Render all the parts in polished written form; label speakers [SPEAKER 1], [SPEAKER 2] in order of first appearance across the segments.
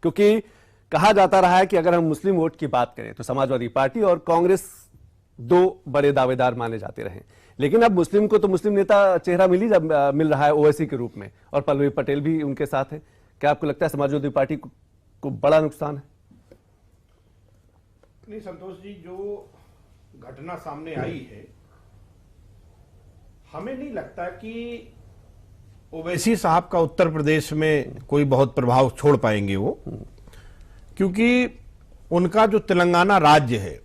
[SPEAKER 1] क्योंकि कहा जाता रहा है कि अगर हम मुस्लिम वोट की बात करें तो समाजवादी पार्टी और कांग्रेस दो बड़े दावेदार माने जाते रहे, लेकिन अब मुस्लिम को तो मुस्लिम नेता चेहरा मिल रहा है ओवैसी के रूप में, और पल्लवी पटेल भी उनके साथ है। क्या आपको लगता है समाजवादी पार्टी को बड़ा नुकसान है?
[SPEAKER 2] नहीं संतोष जी, जो घटना सामने आई है, हमें नहीं लगता कि ओवैसी साहब का उत्तर प्रदेश में कोई बहुत प्रभाव छोड़ पाएंगे वो, क्योंकि उनका जो तेलंगाना राज्य है,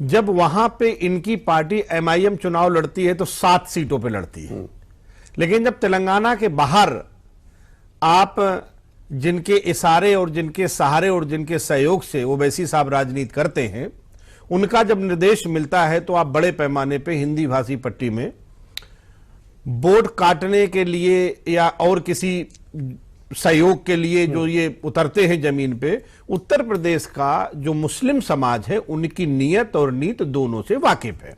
[SPEAKER 2] जब वहां पे इनकी पार्टी एमआईएम चुनाव लड़ती है तो 7 सीटों पे लड़ती है, लेकिन जब तेलंगाना के बाहर आप जिनके इशारे और जिनके सहारे और जिनके सहयोग से ओवैसी साहब राजनीति करते हैं, उनका जब निर्देश मिलता है तो आप बड़े पैमाने पे हिंदी भाषी पट्टी में वोट काटने के लिए या और किसी सहयोग के लिए जो ये उतरते हैं जमीन पे, उत्तर प्रदेश का जो मुस्लिम समाज है उनकी नीयत और नीत दोनों से वाकिफ है।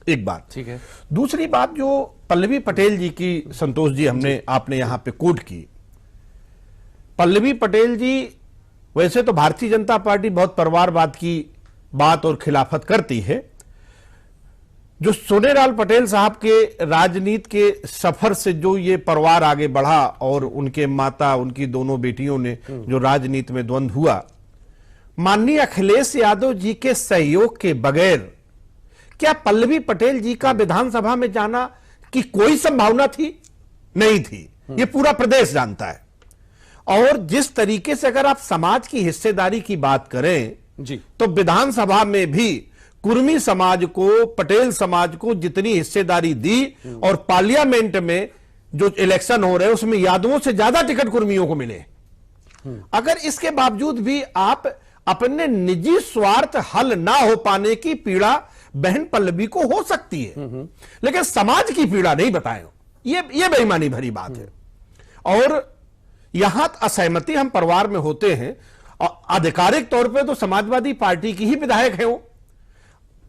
[SPEAKER 2] एक बात ठीक है। दूसरी बात, जो पल्लवी पटेल जी की संतोष जी आपने यहां पे कोट की, पल्लवी पटेल जी वैसे तो भारतीय जनता पार्टी बहुत परिवारवाद की बात और खिलाफत करती है। जो सोनेलाल पटेल साहब के राजनीति के सफर से जो ये परिवार आगे बढ़ा और उनके माता, उनकी दोनों बेटियों ने जो राजनीति में द्वंद्व हुआ, माननीय अखिलेश यादव जी के सहयोग के बगैर क्या पल्लवी पटेल जी का विधानसभा में जाना की कोई संभावना थी? नहीं थी। ये पूरा प्रदेश जानता है। और जिस तरीके से अगर आप समाज की हिस्सेदारी की बात करें जी, तो विधानसभा में भी कुर्मी समाज को, पटेल समाज को जितनी हिस्सेदारी दी और पार्लियामेंट में जो इलेक्शन हो रहे हैं उसमें यादवों से ज्यादा टिकट कुर्मियों को मिले। अगर इसके बावजूद भी आप अपने निजी स्वार्थ हल ना हो पाने की पीड़ा बहन पल्लवी को हो सकती है, लेकिन समाज की पीड़ा नहीं बताए, ये बेईमानी भरी बात है। और यहां असहमति हम परिवार में होते हैं, और आधिकारिक तौर पे तो समाजवादी पार्टी की ही विधायक है वो,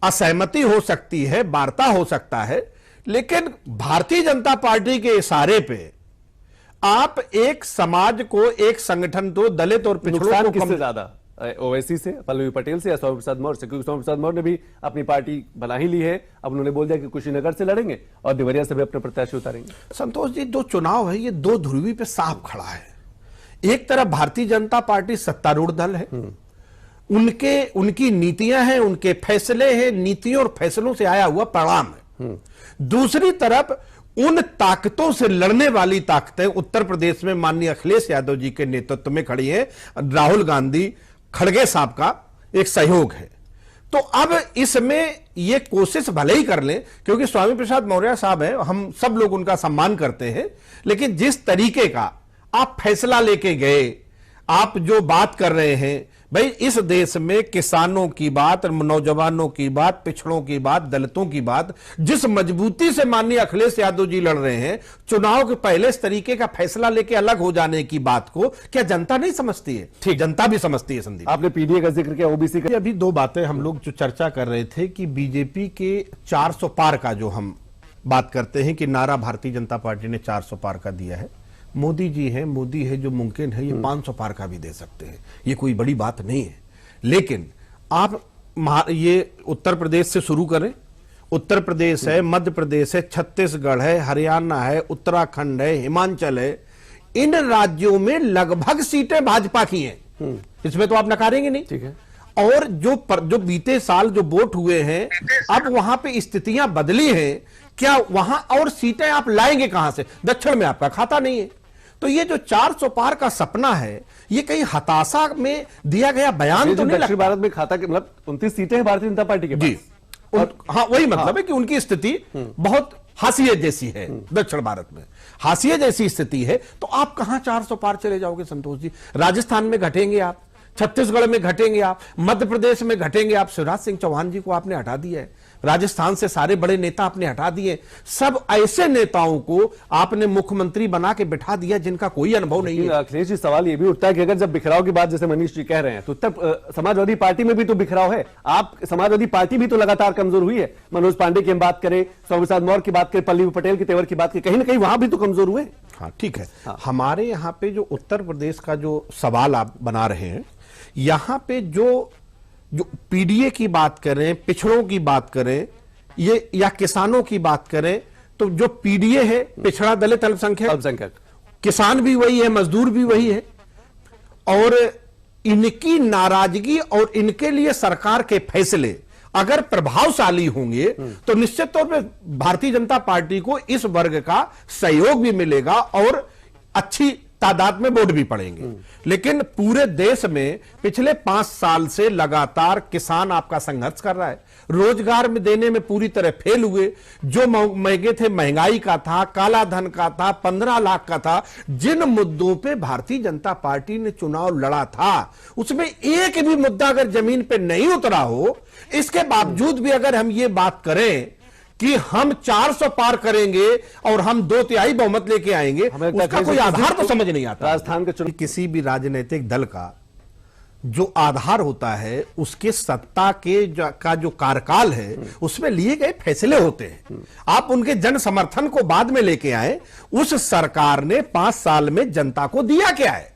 [SPEAKER 2] असहमति हो सकती है, वार्ता हो सकता है, लेकिन भारतीय जनता पार्टी के इशारे पे आप एक समाज को, एक संगठन को, दलित और पिछड़ों को
[SPEAKER 1] किससे ज्यादा, ओवैसी से, पल्लवी पटेल से या स्वामी प्रसाद मौर्य से? क्योंकि स्वामी प्रसाद मौर्य ने भी अपनी पार्टी बना ही ली है, अब उन्होंने बोल दिया कि कुशीनगर से लड़ेंगे और देवरिया से भी अपने प्रत्याशी उतारेंगे।
[SPEAKER 2] संतोष जी, जो चुनाव है ये दो ध्रुवी पे साफ खड़ा है। एक तरफ भारतीय जनता पार्टी सत्तारूढ़ दल है, उनकी नीतियां हैं, उनके फैसले हैं, नीतियों और फैसलों से आया हुआ परिणाम है। दूसरी तरफ उन ताकतों से लड़ने वाली ताकतें उत्तर प्रदेश में माननीय अखिलेश यादव जी के नेतृत्व में खड़ी हैं। राहुल गांधी, खड़गे साहब का एक सहयोग है। तो अब इसमें ये कोशिश भले ही कर लें, क्योंकि स्वामी प्रसाद मौर्य साहब हैं, हम सब लोग उनका सम्मान करते हैं, लेकिन जिस तरीके का आप फैसला लेके गए, आप जो बात कर रहे हैं, भाई इस देश में किसानों की बात, नौजवानों की बात, पिछड़ों की बात, दलितों की बात, जिस मजबूती से माननीय अखिलेश यादव जी लड़ रहे हैं, चुनाव के पहले इस तरीके का फैसला लेके अलग हो जाने की बात को क्या जनता नहीं समझती है? ठीक, जनता भी समझती है। संदीप,
[SPEAKER 1] आपने पीडीए का जिक्र किया, ओबीसी का।
[SPEAKER 2] अभी दो बातें हम लोग जो चर्चा कर रहे थे कि बीजेपी के 400 पार का जो हम बात करते हैं कि नारा भारतीय जनता पार्टी ने 400 पार का दिया है। मोदी जी हैं, मोदी है जो मुमकिन है ये 500 पार का भी दे सकते हैं, ये कोई बड़ी बात नहीं है। लेकिन आप ये उत्तर प्रदेश से शुरू करें, उत्तर प्रदेश है, मध्य प्रदेश है, छत्तीसगढ़ है, हरियाणा है, उत्तराखंड है, हिमाचल है, इन राज्यों में लगभग सीटें भाजपा की हैं, इसमें तो आप नकारेंगे नहीं। ठीक है। और जो बीते साल जो वोट हुए हैं, अब वहां पे स्थितियां बदली हैं, क्या वहां और सीटें आप लाएंगे कहां से? दक्षिण में आपका खाता नहीं है। तो ये जो 400 पार का सपना है, ये कहीं हताशा में दिया गया बयान तो नहीं लगता?
[SPEAKER 1] दक्षिण भारत में खाता के मतलब 29 सीटें हैं भारतीय जनता पार्टी के पास।
[SPEAKER 2] और हाँ, वही मतलब है कि उनकी स्थिति बहुत हाशिए जैसी है। दक्षिण भारत में हाशिए जैसी स्थिति है, तो आप कहां 400 पार चले जाओगे संतोष जी? राजस्थान में घटेंगे आप, छत्तीसगढ़ में घटेंगे आप, मध्य प्रदेश में घटेंगे आप। शिवराज सिंह चौहान जी को आपने हटा दिया है, राजस्थान से सारे बड़े नेता आपने हटा दिए, सब ऐसे नेताओं को आपने मुख्यमंत्री बना के बिठा दिया जिनका कोई अनुभव नहीं है।
[SPEAKER 1] अखिलेश जी, सवाल ये भी उठता है कि अगर जब बिखराव की बात जैसे मनीष जी कह रहे हैं तो तब समाजवादी पार्टी में भी तो बिखराव है। आप समाजवादी पार्टी भी तो लगातार कमजोर हुई है। मनोज पांडे की हम बात करें, स्वामी प्रसाद मौर्य की बात करें, पल्लवी पटेल के तेवर की बात करें, कहीं ना कहीं वहां भी तो कमजोर हुए।
[SPEAKER 2] हाँ ठीक है। हमारे यहाँ पे जो उत्तर प्रदेश का जो सवाल आप बना रहे हैं, यहाँ पे जो पीडीए की बात करें, पिछड़ों की बात करें, ये या किसानों की बात करें, तो जो पीडीए है पिछड़ा दलित अल्पसंख्यक, किसान भी वही है, मजदूर भी वही है, और इनकी नाराजगी और इनके लिए सरकार के फैसले अगर प्रभावशाली होंगे तो निश्चित तौर पे भारतीय जनता पार्टी को इस वर्ग का सहयोग भी मिलेगा और अच्छी तादाद में वोट भी पड़ेंगे। लेकिन पूरे देश में पिछले 5 साल से लगातार किसान आपका संघर्ष कर रहा है, रोजगार में देने में पूरी तरह फेल हुए। जो महंगे थे, महंगाई का था, काला धन का था, 15 लाख का था, जिन मुद्दों पे भारतीय जनता पार्टी ने चुनाव लड़ा था उसमें एक भी मुद्दा अगर जमीन पे नहीं उतरा हो, इसके बावजूद भी अगर हम ये बात करें कि हम 400 पार करेंगे और हम 2/3 बहुमत लेके आएंगे, उसका कोई आधार तो समझ नहीं आता।
[SPEAKER 1] राजस्थान के चुनाव
[SPEAKER 2] किसी भी राजनीतिक दल का जो आधार होता है उसके सत्ता के का जो कार्यकाल है उसमें लिए गए फैसले होते हैं। आप उनके जन समर्थन को बाद में लेके आए, उस सरकार ने 5 साल में जनता को दिया क्या है,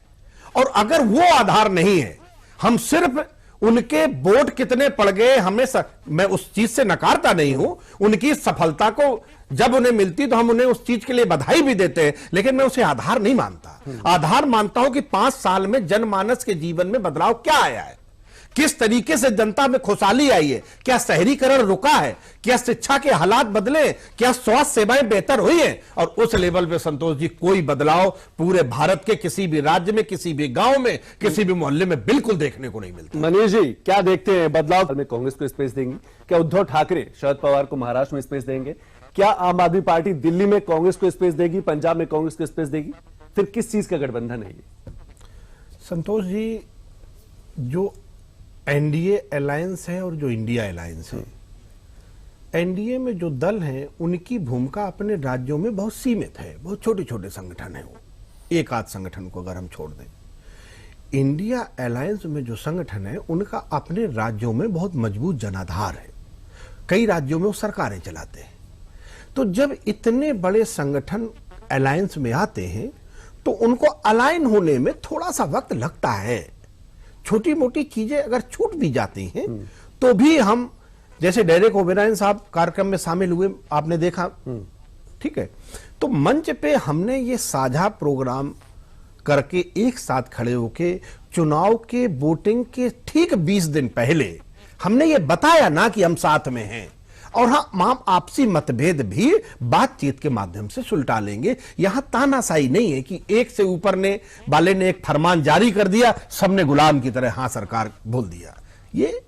[SPEAKER 2] और अगर वो आधार नहीं है, हम सिर्फ उनके वोट कितने पड़ गए हमें मैं उस चीज से नकारता नहीं हूं, उनकी सफलता को जब उन्हें मिलती तो हम उन्हें उस चीज के लिए बधाई भी देते हैं, लेकिन मैं उसे आधार नहीं मानता। आधार मानता हूं कि 5 साल में जनमानस के जीवन में बदलाव क्या आया है, किस तरीके से जनता में खुशहाली आई है, क्या शहरीकरण रुका है, क्या शिक्षा के हालात बदले, क्या स्वास्थ्य सेवाएं बेहतर हुई हैं, और उस लेवल पे संतोष जी कोई बदलाव पूरे भारत के किसी भी राज्य में, किसी भी गांव में, किसी भी मोहल्ले में बिल्कुल देखने को नहीं मिलता।
[SPEAKER 1] मनीष जी, क्या देखते हैं बदलाव में कांग्रेस को स्पेस देंगी? क्या उद्धव ठाकरे शरद पवार को महाराष्ट्र में स्पेस देंगे? क्या आम आदमी पार्टी दिल्ली में कांग्रेस को स्पेस देगी, पंजाब में कांग्रेस को स्पेस देगी? फिर किस चीज का गठबंधन है ये?
[SPEAKER 2] संतोष जी, जो एनडीए अलायंस है और जो इंडिया अलायंस है, एनडीए में जो दल हैं उनकी भूमिका अपने राज्यों में बहुत सीमित है, बहुत छोटे छोटे संगठन है, वो एक आध संगठन को अगर हम छोड़ दें। इंडिया अलायंस में जो संगठन है उनका अपने राज्यों में बहुत मजबूत जनाधार है, कई राज्यों में वो सरकारें चलाते हैं। तो जब इतने बड़े संगठन अलायंस में आते हैं तो उनको अलाइन होने में थोड़ा सा वक्त लगता है। छोटी मोटी चीजें अगर छूट भी जाती हैं तो भी हम, जैसे डेरेक ओबेरॉय साहब कार्यक्रम में शामिल हुए, आपने देखा, ठीक है, तो मंच पे हमने ये साझा प्रोग्राम करके एक साथ खड़े होके चुनाव के वोटिंग के ठीक 20 दिन पहले हमने ये बताया ना कि हम साथ में हैं, और हम आपसी मतभेद भी बातचीत के माध्यम से सुलटा लेंगे। यहां तानाशाही नहीं है कि एक से ऊपर ने वाले ने एक फरमान जारी कर दिया, सबने गुलाम की तरह हाँ सरकार बोल दिया। ये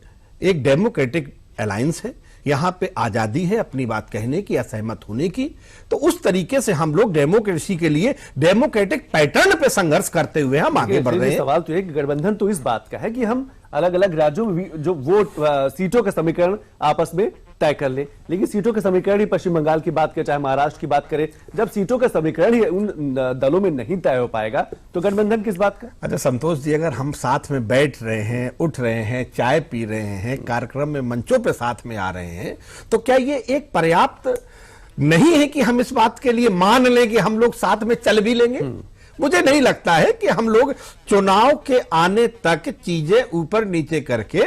[SPEAKER 2] एक डेमोक्रेटिक अलायंस है, यहां पे आजादी है अपनी बात कहने की, असहमत होने की। तो उस तरीके से हम लोग डेमोक्रेसी के लिए डेमोक्रेटिक पैटर्न पे संघर्ष करते हुए हम आगे बढ़ रहे हैं।
[SPEAKER 1] सवाल तो एक गठबंधन तो इस बात का है कि हम अलग अलग राज्यों में जो वोट सीटों का समीकरण आपस में तय कर ले, लेकिन सीटों का समीकरण ही पश्चिम बंगाल की बात करें चाहे महाराष्ट्र की बात करें, जब सीटों का समीकरण ही उन दलों में नहीं तय हो पाएगा तो गठबंधन किस बात का?
[SPEAKER 2] अच्छा संतोष जी, अगर हम साथ में बैठ रहे हैं, उठ रहे हैं, चाय पी रहे हैं, कार्यक्रम में मंचों पे साथ में आ रहे हैं, तो क्या ये एक पर्याप्त नहीं है कि हम इस बात के लिए मान लें कि हम लोग साथ में चल भी लेंगे? मुझे नहीं लगता है कि हम लोग चुनाव के आने तक चीजें ऊपर नीचे करके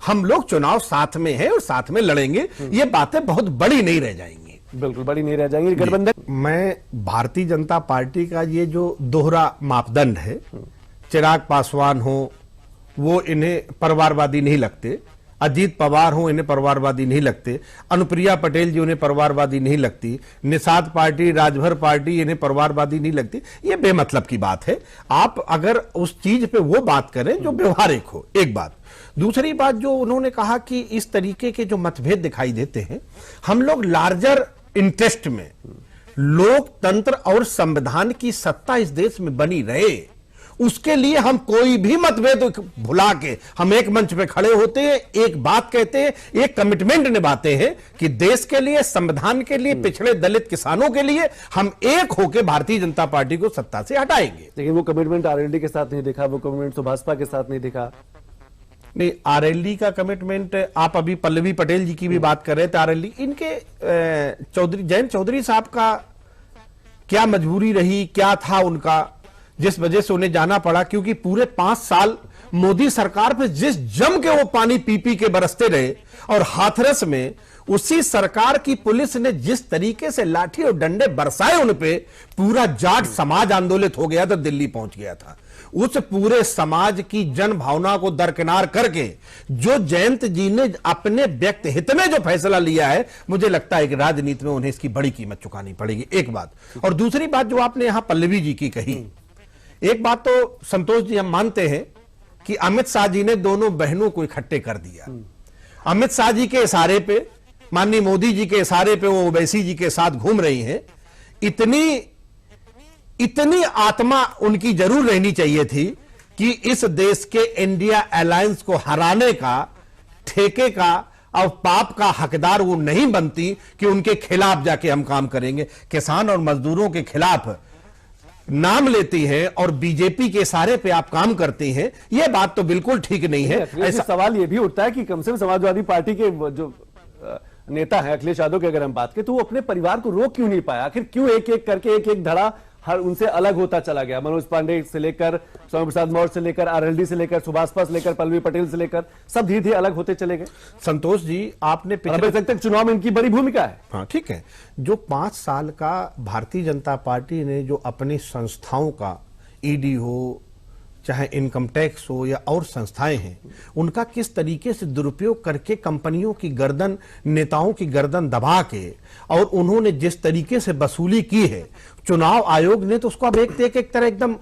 [SPEAKER 2] हम लोग चुनाव साथ में हैं और साथ में लड़ेंगे, ये बातें बहुत बड़ी नहीं रह जाएंगी।
[SPEAKER 1] बिल्कुल बड़ी नहीं रह जाएंगी गठबंधन।
[SPEAKER 2] मैं भारतीय जनता पार्टी का ये जो दोहरा मापदंड है, चिराग पासवान हो वो इन्हें परिवारवादी नहीं लगते, अजीत पवार हो इन्हें परिवारवादी नहीं लगते, अनुप्रिया पटेल जी उन्हें परिवारवादी नहीं लगती, निषाद पार्टी, राजभर पार्टी इन्हें परिवारवादी नहीं लगती, ये बेमतलब की बात है। आप अगर उस चीज पे वो बात करें जो व्यवहारिक हो, एक बात। दूसरी बात, जो उन्होंने कहा कि इस तरीके के जो मतभेद दिखाई देते हैं, हम लोग लार्जर इंटरेस्ट में लोकतंत्र और संविधान की सत्ता इस देश में बनी रहे उसके लिए हम कोई भी मतभेद भुला के हम एक मंच पे खड़े होते हैं, एक बात कहते हैं, एक कमिटमेंट निभाते हैं कि देश के लिए, संविधान के लिए, पिछड़े दलित किसानों के लिए हम एक होकर भारतीय जनता पार्टी को सत्ता से हटाएंगे।
[SPEAKER 1] लेकिन वो कमिटमेंट आरएलडी के साथ नहीं दिखा, वो कमिटमेंट तो भाजपा के साथ नहीं दिखा।
[SPEAKER 2] नहीं, आरएलडी का कमिटमेंट, आप अभी पल्लवी पटेल जी की भी बात कर रहे थे, आरएलडी, इनके जयंत चौधरी साहब का क्या मजबूरी रही, क्या था उनका, जिस वजह से उन्हें जाना पड़ा? क्योंकि पूरे 5 साल मोदी सरकार पे जिस जम के वो पानी पी पी के बरसते रहे, और हाथरस में उसी सरकार की पुलिस ने जिस तरीके से लाठी और डंडे बरसाए उन पे, पूरा जाट समाज आंदोलित हो गया था, दिल्ली पहुंच गया था। उस पूरे समाज की जन भावना को दरकिनार करके जो जयंत जी ने अपने व्यक्ति हित में जो फैसला लिया है, मुझे लगता है कि राजनीति में उन्हें इसकी बड़ी कीमत चुकानी पड़ेगी, एक बात। और दूसरी बात जो आपने यहां पल्लवी जी की कही, एक बात तो संतोष जी हम मानते हैं कि अमित शाह जी ने दोनों बहनों को इकट्ठे कर दिया। अमित शाह जी के इशारे पे, माननीय मोदी जी के इशारे पे वो ओवैसी जी के साथ घूम रही हैं। इतनी आत्मा उनकी जरूर रहनी चाहिए थी कि इस देश के इंडिया अलायंस को हराने का, ठेके का और पाप का हकदार वो नहीं बनती कि उनके खिलाफ जाके हम काम करेंगे। किसान और मजदूरों के खिलाफ नाम लेती है और बीजेपी के इशारे पे आप काम करती हैं, यह बात तो बिल्कुल ठीक नहीं है।
[SPEAKER 1] ऐसा सवाल यह भी उठता है कि कम से कम समाजवादी पार्टी के जो नेता है अखिलेश यादव की अगर हम बात करें, तो वो अपने परिवार को रोक क्यों नहीं पाया? आखिर क्यों एक एक करके एक एक धड़ा हर उनसे अलग होता चला गया? मनोज पांडे से लेकर, स्वामी प्रसाद मौर्य से लेकर, आरएलडी से लेकर, सुभाषपा से लेकर, पल्लवी पटेल से लेकर, सब धीरे धीरे अलग होते चले गए।
[SPEAKER 2] संतोष जी, आपने
[SPEAKER 1] पिछले तक चुनाव में इनकी बड़ी भूमिका है।
[SPEAKER 2] हाँ ठीक है, जो 5 साल का भारतीय जनता पार्टी ने जो अपनी संस्थाओं का, ईडी हो, चाहे इनकम टैक्स हो या और संस्थाएं हैं, उनका किस तरीके से दुरुपयोग करके कंपनियों की गर्दन, नेताओं की गर्दन दबा के, और उन्होंने जिस तरीके से वसूली की है, चुनाव आयोग ने तो उसको अब एक तरह एकदम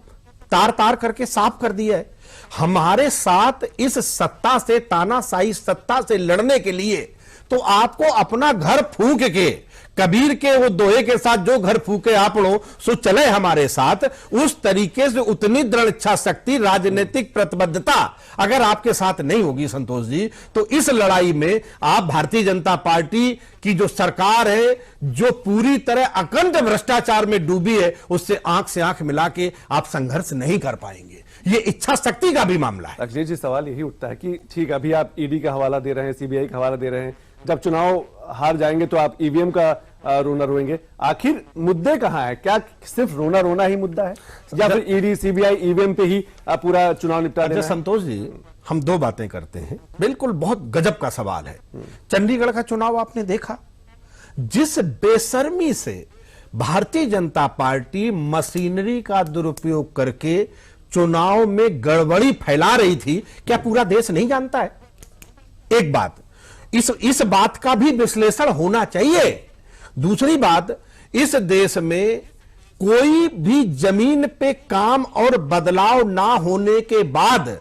[SPEAKER 2] तार तार करके साफ कर दिया है। हमारे साथ इस सत्ता से, तानाशाही सत्ता से लड़ने के लिए तो आपको अपना घर फूंक के, कबीर के वो दोहे के साथ जो घर फूके आप लो सो चले हमारे साथ, उस तरीके से उतनी दृढ़ इच्छा शक्ति, राजनीतिक प्रतिबद्धता अगर आपके साथ नहीं होगी संतोष जी, तो इस लड़ाई में आप भारतीय जनता पार्टी की जो सरकार है, जो पूरी तरह अखंड भ्रष्टाचार में डूबी है, उससे आंख से आंख मिला के आप संघर्ष नहीं कर पाएंगे। ये इच्छा शक्ति का भी मामला है।
[SPEAKER 1] अखिलेश जी, सवाल यही उठता है कि ठीक, अभी आप ईडी का हवाला दे रहे हैं, सीबीआई का हवाला दे रहे हैं, जब चुनाव हार जाएंगे तो आप ईवीएम का रोना रोएंगे। आखिर मुद्दे कहां है? क्या सिर्फ रोना रोना ही मुद्दा है, या फिर ईडी, सीबीआई, ईवीएम पे ही पूरा चुनाव निपटा देना है?
[SPEAKER 2] संतोष जी, हम 2 बातें करते हैं, बिल्कुल बहुत गजब का सवाल है। चंडीगढ़ का चुनाव आपने देखा, जिस बेशर्मी से भारतीय जनता पार्टी मशीनरी का दुरुपयोग करके चुनाव में गड़बड़ी फैला रही थी, क्या पूरा देश नहीं जानता है? एक बात, इस बात का भी विश्लेषण होना चाहिए। दूसरी बात, इस देश में कोई भी जमीन पे काम और बदलाव ना होने के बाद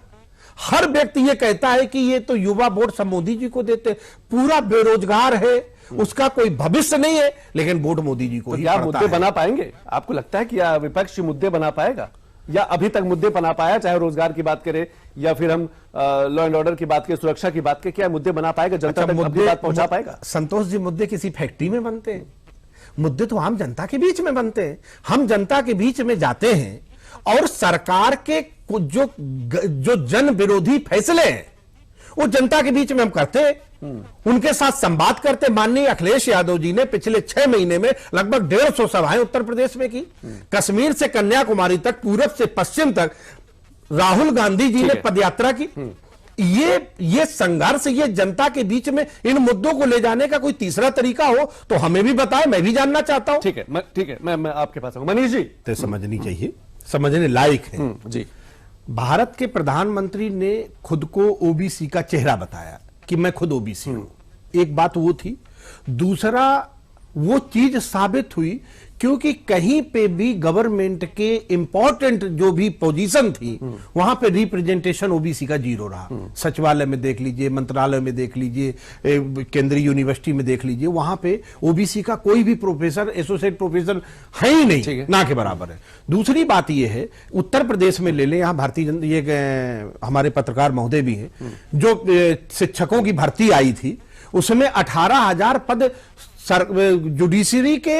[SPEAKER 2] हर व्यक्ति ये कहता है कि ये तो युवा वोट सब मोदी जी को देते, पूरा बेरोजगार है, उसका कोई भविष्य नहीं है, लेकिन वोट मोदी जी को ही
[SPEAKER 1] क्या मुद्दे बना पाएंगे? आपको लगता है कि विपक्ष मुद्दे बना पाएगा, या अभी तक मुद्दे बना पाया? चाहे रोजगार की बात करें या फिर हम लॉ एंड ऑर्डर की बात करें, सुरक्षा की बात करें, क्या मुद्दे बना पाएगा? जनता तक अपनी बात पहुंचा पाएगा?
[SPEAKER 2] संतोष जी, मुद्दे किसी फैक्ट्री में बनते हैं? मुद्दे तो आम जनता के बीच में बनते हैं। हम जनता के बीच में जाते हैं और सरकार के जो जन विरोधी फैसले हैं वो जनता के बीच में हम करते हैं, उनके साथ संवाद करते। माननीय अखिलेश यादव जी ने पिछले 6 महीने में लगभग 150 सभाएं उत्तर प्रदेश में की, कश्मीर से कन्याकुमारी तक, पूरब से पश्चिम तक राहुल गांधी जी ने पदयात्रा की। ये संघर्ष, ये जनता के बीच में इन मुद्दों को ले जाने का कोई तीसरा तरीका हो तो हमें भी बताएं, मैं भी जानना चाहता हूं।
[SPEAKER 1] ठीक है, मैं आपके पास आऊंगा। मनीष जी,
[SPEAKER 2] तो समझनी चाहिए, समझने लायक है
[SPEAKER 1] जी।
[SPEAKER 2] भारत के प्रधानमंत्री ने खुद को ओबीसी का चेहरा बताया कि मैं खुद ओबीसी हूं। एक बात वो थी। दूसरा, वो चीज साबित हुई क्योंकि कहीं पे भी गवर्नमेंट के इंपॉर्टेंट जो भी पोजीशन थी वहां पे रिप्रेजेंटेशन ओबीसी का जीरो रहा। सचिवालय में देख लीजिए, मंत्रालय में देख लीजिए, केंद्रीय यूनिवर्सिटी में देख लीजिए, वहां पे ओबीसी का कोई भी प्रोफेसर, एसोसिएट प्रोफेसर है ही नहीं, ना के बराबर है। दूसरी बात यह है, उत्तर प्रदेश में ले लें, यहां भारतीय जनता, ये हमारे पत्रकार महोदय भी हैं, जो शिक्षकों की भर्ती आई थी उसमें 18,000 पद जुडिशरी के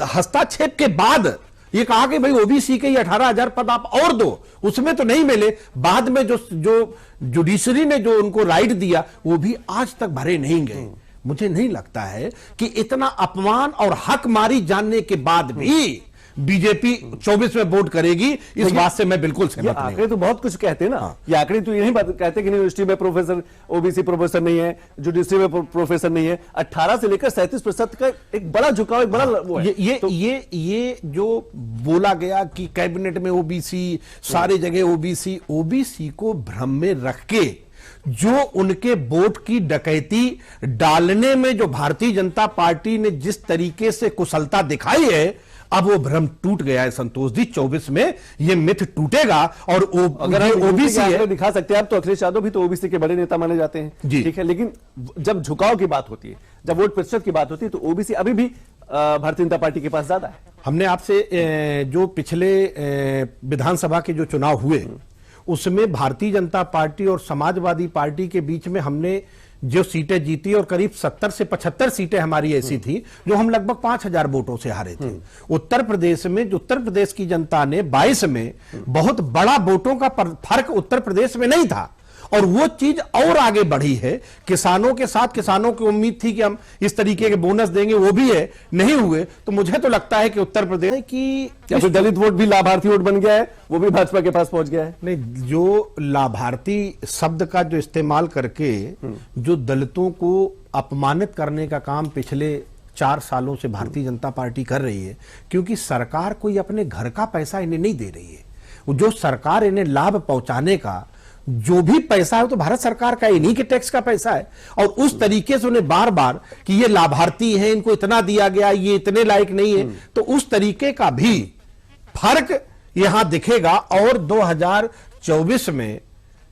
[SPEAKER 2] हस्तक्षेप के बाद ये कहा कि भाई ओबीसी के 18,000 पद आप और दो, उसमें तो नहीं मिले। बाद में जो जुडिशरी ने जो उनको राइट दिया वो भी आज तक भरे नहीं गए। मुझे नहीं लगता है कि इतना अपमान और हक मारी जानने के बाद भी बीजेपी 24 में वोट करेगी, इस बात से मैं बिल्कुल सहमत नहीं।
[SPEAKER 1] आंकड़े तो बहुत कुछ कहते हैं ना, ये आंकड़े तो यही बात कहते हैं कि यूनिवर्सिटी में प्रोफेसर ओबीसी प्रोफेसर नहीं है, जुडिशरी में प्रोफेसर नहीं है। 18 से लेकर 37% का एक बड़ा झुकाव, एक बड़ा वो है।
[SPEAKER 2] ये जो बोला गया कि कैबिनेट में ओबीसी, सारे जगह ओबीसी को भ्रम में रख के जो उनके वोट की डकैती डालने में जो भारतीय जनता पार्टी ने जिस तरीके से कुशलता दिखाई है, अब वो भ्रम टूट गया है संतोष जी। 24 में ये मिथ टूटेगा। और
[SPEAKER 1] अगर ओबीसी है दिखा सकते हैं आप, तो अखिलेश यादव भी तो ओबीसी के बड़े नेता माने जाते हैं, ठीक है। लेकिन जब झुकाव की बात होती है, जब वोट प्रतिशत की बात होती है, तो ओबीसी अभी भी भारतीय जनता पार्टी के पास ज्यादा है।
[SPEAKER 2] हमने आपसे जो पिछले विधानसभा के जो चुनाव हुए उसमें भारतीय जनता पार्टी और समाजवादी पार्टी के बीच में हमने जो सीटें जीती, और करीब 70 से 75 सीटें हमारी ऐसी थी जो हम लगभग 5,000 वोटों से हारे थे। उत्तर प्रदेश में, जो उत्तर प्रदेश की जनता ने 22 में बहुत बड़ा वोटों का फर्क उत्तर प्रदेश में नहीं था, और वो चीज और आगे बढ़ी है। किसानों के साथ, किसानों की उम्मीद थी कि हम इस तरीके के बोनस देंगे, वो भी है, नहीं हुए। तो मुझे तो लगता है कि उत्तर प्रदेश की
[SPEAKER 1] दलित वोट भी लाभार्थी वोट बन गया है, वो भी भाजपा के पास पहुंच गया है।
[SPEAKER 2] नहीं, जो लाभार्थी शब्द का जो इस्तेमाल करके जो दलितों को अपमानित करने का काम पिछले 4 सालों से भारतीय जनता पार्टी कर रही है, क्योंकि सरकार कोई अपने घर का पैसा इन्हें नहीं दे रही है। जो सरकार इन्हें लाभ पहुंचाने का जो भी पैसा है, तो भारत सरकार का, इन्हीं के टैक्स का पैसा है। और उस तरीके से उन्हें बार बार कि ये लाभार्थी हैं, इनको इतना दिया गया, ये इतने लायक नहीं है, तो उस तरीके का भी फर्क यहां दिखेगा। और 2024 में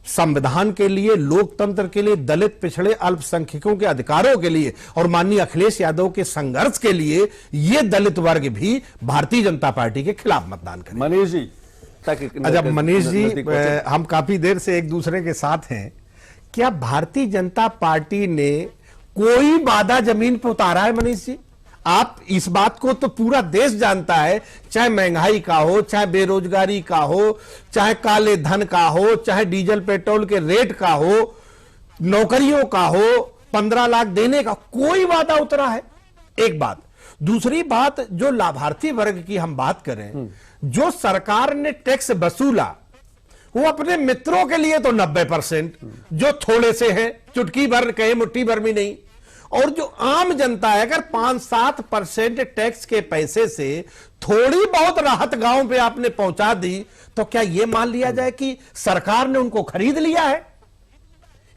[SPEAKER 2] संविधान के लिए, लोकतंत्र के लिए, दलित, पिछड़े, अल्पसंख्यकों के अधिकारों के लिए और माननीय अखिलेश यादव के संघर्ष के लिए ये दलित वर्ग भी भारतीय जनता पार्टी के खिलाफ मतदान करें।
[SPEAKER 1] मनीष जी,
[SPEAKER 2] अच्छा मनीष जी, हम काफी देर से एक दूसरे के साथ हैं। क्या भारतीय जनता पार्टी ने कोई वादा जमीन पर उतारा है मनीष जी? आप इस बात को तो पूरा देश जानता है, चाहे महंगाई का हो, चाहे बेरोजगारी का हो, चाहे काले धन का हो, चाहे डीजल पेट्रोल के रेट का हो, नौकरियों का हो, 15 लाख देने का, कोई वादा उतरा है? एक बात। दूसरी बात, जो लाभार्थी वर्ग की हम बात करें, जो सरकार ने टैक्स वसूला वो अपने मित्रों के लिए तो 90%, जो थोड़े से हैं, चुटकी भर कहे मुट्ठी भर भी नहीं, और जो आम जनता है, अगर 5-7% टैक्स के पैसे से थोड़ी बहुत राहत गांव पे आपने पहुंचा दी, तो क्या यह मान लिया जाए कि सरकार ने उनको खरीद लिया है?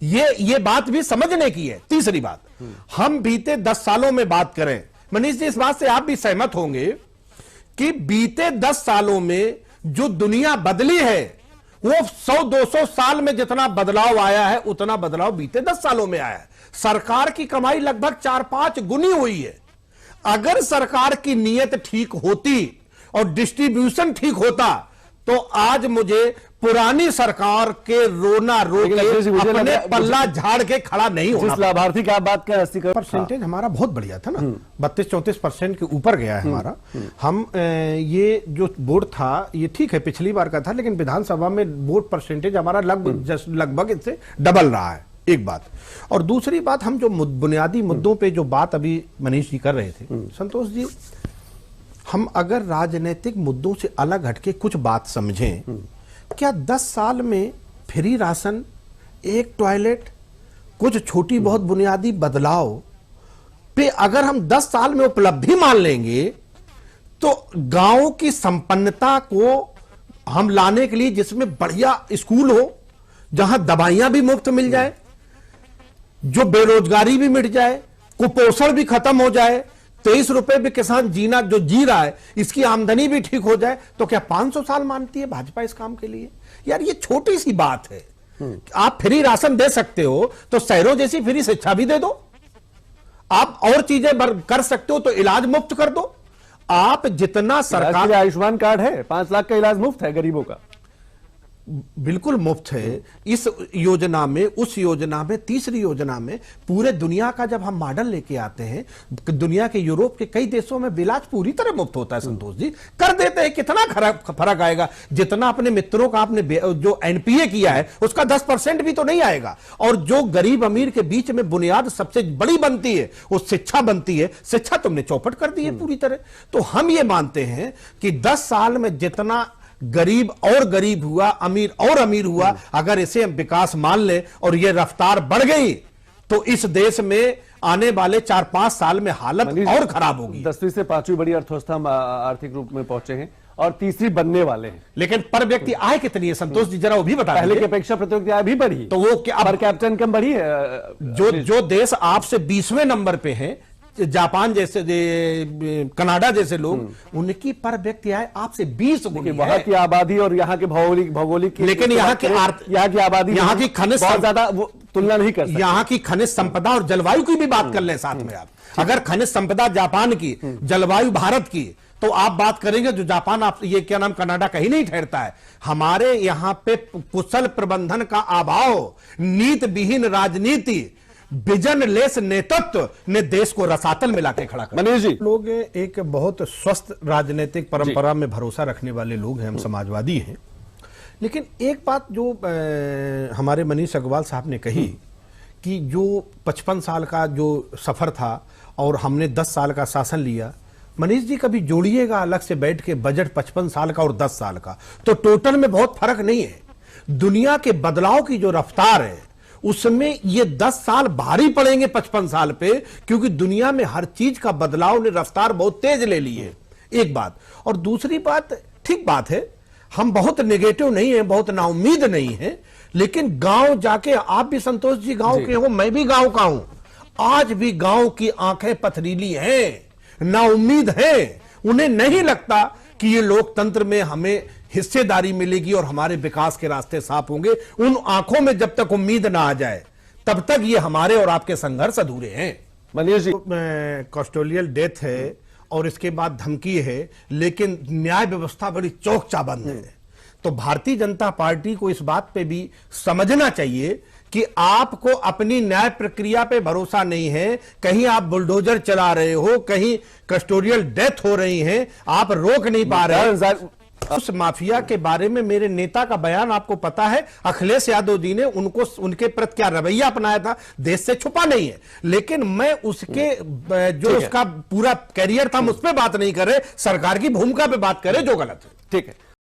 [SPEAKER 2] ये बात भी समझने की है। तीसरी बात, हम बीते 10 सालों में बात करें, मनीष जी इस बात से आप भी सहमत होंगे कि बीते 10 सालों में जो दुनिया बदली है, वो 100-200 साल में जितना बदलाव आया है, उतना बदलाव बीते 10 सालों में आया है। सरकार की कमाई लगभग 4-5 गुनी हुई है। अगर सरकार की नीयत ठीक होती और डिस्ट्रीब्यूशन ठीक होता, तो आज मुझे पुरानी सरकार के रोना रो के अपने पल्ला झाड़ के खड़ा नहीं होना।
[SPEAKER 1] जिस लाभार्थी की आप बात कर
[SPEAKER 2] 80% हमारा बहुत बढ़िया था ना, 32-34% के ऊपर गया है हमारा। हम ये जो वोट था, ये ठीक है पिछली बार का था, लेकिन विधानसभा में वोट परसेंटेज हमारा लगभग इससे डबल रहा है। एक बात। और दूसरी बात, हम जो बुनियादी मुद्दों पे जो बात अभी मनीष जी कर रहे थे, संतोष जी, हम अगर राजनीतिक मुद्दों से अलग हटके कुछ बात समझें, क्या 10 साल में फ्री राशन, एक टॉयलेट, कुछ छोटी बहुत बुनियादी बदलाव पे अगर हम 10 साल में उपलब्धि मान लेंगे, तो गांव की संपन्नता को हम लाने के लिए, जिसमें बढ़िया स्कूल हो, जहां दवाइयां भी मुफ्त मिल जाए, जो बेरोजगारी भी मिट जाए, कुपोषण भी खत्म हो जाए, 23 रुपए पे किसान जीना जो जी रहा है, इसकी आमदनी भी ठीक हो जाए, तो क्या 500 साल मानती है भाजपा इस काम के लिए? यार ये छोटी सी बात है। आप फ्री राशन दे सकते हो तो शहरों जैसी फ्री शिक्षा भी दे दो। आप और चीजें कर सकते हो तो इलाज मुफ्त कर दो। आप जितना सरकार,
[SPEAKER 1] आयुष्मान कार्ड है, 5 लाख का इलाज मुफ्त है गरीबों का,
[SPEAKER 2] बिल्कुल मुफ्त है। इस योजना में, उस योजना में, तीसरी योजना में पूरे दुनिया का जब हम मॉडल लेके आते हैं, दुनिया के यूरोप के कई देशों में इलाज पूरी तरह मुफ्त होता है। संतोष जी कर देते हैं, कितना फर्क आएगा? जितना अपने मित्रों का आपने जो एनपीए किया है उसका 10% भी तो नहीं आएगा। और जो गरीब अमीर के बीच में बुनियाद सबसे बड़ी बनती है वो शिक्षा बनती है। शिक्षा तुमने चौपट कर दी है पूरी तरह। तो हम ये मानते हैं कि 10 साल में जितना गरीब और गरीब हुआ, अमीर और अमीर हुआ, अगर इसे हम विकास मान ले और ये रफ्तार बढ़ गई तो इस देश में आने वाले 4-5 साल में हालत और खराब होगी।
[SPEAKER 1] 10वीं से 5वीं बड़ी अर्थव्यवस्था हम आर्थिक रूप में पहुंचे हैं और तीसरी बनने वाले हैं।
[SPEAKER 2] लेकिन पर व्यक्ति आय कितनी है संतोष जी, जरा वो भी बता।
[SPEAKER 1] पहले की अपेक्षा प्रति व्यक्ति आय भी बढ़ी,
[SPEAKER 2] तो वो क्या
[SPEAKER 1] पर कैपिटा इनकम बढ़ी है?
[SPEAKER 2] जो देश आपसे 20वें नंबर पे है, जापान जैसे, कनाडा जैसे लोग, उनकी पर व्यक्ति आय आपसे 20 गुनी है।
[SPEAKER 1] वहां की आबादी और यहाँ के भौगोलिक
[SPEAKER 2] लेकिन यहाँ की
[SPEAKER 1] आबादी,
[SPEAKER 2] यहाँ की खनिज
[SPEAKER 1] बहुत ज्यादा तुलना नहीं कर सकते।
[SPEAKER 2] यहाँ की खनिज संपदा और जलवायु की भी बात कर लें साथ में। आप अगर खनिज संपदा जापान की, जलवायु भारत की, तो आप बात करेंगे जो जापान, आप ये क्या नाम, कनाडा कहीं नहीं ठहरता है। हमारे यहाँ पे कुशल प्रबंधन का अभाव, नीति विहीन राजनीति, विजन लेस नेतृत्व ने देश को रसातल में लाके खड़ा कर।
[SPEAKER 1] मनीष जी,
[SPEAKER 2] लोग एक बहुत स्वस्थ राजनीतिक परंपरा में भरोसा रखने वाले लोग हैं, हम समाजवादी हैं। लेकिन एक बात जो हमारे मनीष अग्रवाल साहब ने कही कि जो 55 साल का जो सफर था और हमने 10 साल का शासन लिया, मनीष जी कभी जोड़िएगा अलग से बैठ के बजट 55 साल का और 10 साल का, तो टोटल में बहुत फर्क नहीं है। दुनिया के बदलाव की जो रफ्तार है उसमें ये 10 साल भारी पड़ेंगे 55 साल पे, क्योंकि दुनिया में हर चीज का बदलाव ने रफ्तार बहुत तेज ले ली है। एक बात। और दूसरी बात, ठीक बात है, हम बहुत नेगेटिव नहीं है, बहुत नाउम्मीद नहीं है, लेकिन गांव जाके, आप भी संतोष जी गांव के हो, मैं भी गांव का हूं, आज भी गांव की आंखें पथरीली हैं, नाउम्मीद हैं। उन्हें नहीं लगता कि ये लोकतंत्र में हमें हिस्सेदारी मिलेगी और हमारे विकास के रास्ते साफ होंगे। उन आंखों में जब तक उम्मीद ना आ जाए तब तक ये हमारे और आपके संघर्ष अधूरे हैं।
[SPEAKER 1] मनीष जी,
[SPEAKER 2] कस्टोडियल डेथ है और इसके बाद धमकी है, लेकिन न्याय व्यवस्था बड़ी चौक चाबंद है। तो भारतीय जनता पार्टी को इस बात पे भी समझना चाहिए कि आपको अपनी न्याय प्रक्रिया पे भरोसा नहीं है। कहीं आप बुलडोजर चला रहे हो, कहीं कस्टोडियल डेथ हो रही है, आप रोक नहीं पा रहे। उस माफिया के बारे में मेरे नेता का बयान आपको पता है, अखिलेश यादव जी ने उनके प्रति क्या रवैया अपनाया था, देश से छुपा नहीं है। लेकिन मैं उसके जो उसका पूरा कैरियर था, हम उस पर बात नहीं कर रहे, सरकार की भूमिका पे बात करें जो गलत है।
[SPEAKER 1] ठीक है।